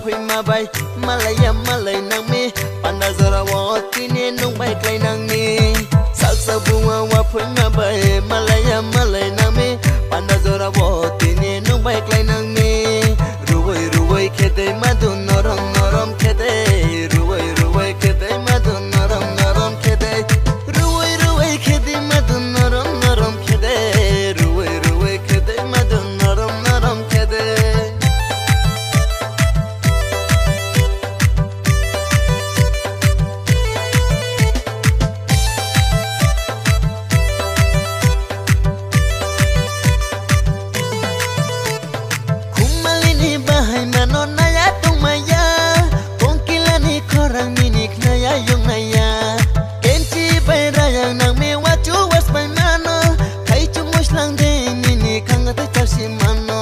faimabai malaya malai nangmi panazara wa kini nung bai klai nangni saksa bunga wa faimabai malaya malai nangmi panazara wa kini nung bai klai nangni ruwai ruwai khede madun norom norom khede ruwai ruwai khede madun norom norom khede ruwai ruwai khede madun norom norom khede ruwai ruwai khede madun norom norom khede bahai mano naya tung maya kongkilani korang minik naya yung naya kenci bai rayang nang me wacu was bai mano kai chungus lang de minik hanga te chasi mano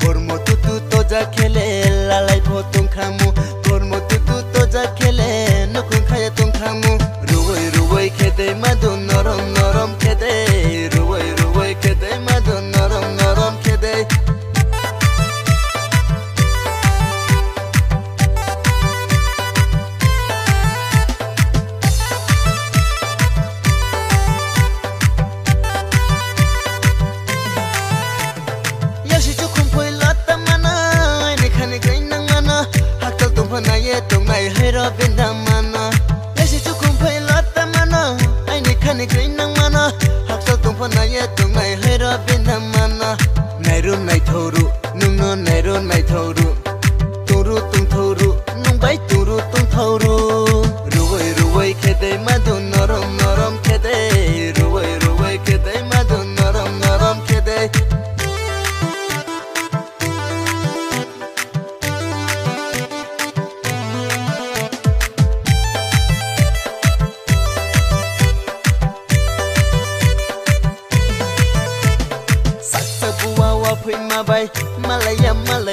kormo tutu toja khele lalai photung khamu kormo tutu toja khele nukun khaya tung khamu ruwai ruwai khede madun norom norom khede ruwai ruwai khede madun norom norom khede tung nai hero bindang mana yasi cukum pai lata mana ai ni khani green nang mana haksa tung phana ye tung nai hero bindang mana nairu nai thoru nung no nairu nai thoru turu tung thoru nung bai turu tung thoru ruwai ruwai khede madun norom norom khede ruwai ruwai khede madun norom norom khede faimabai malaya malai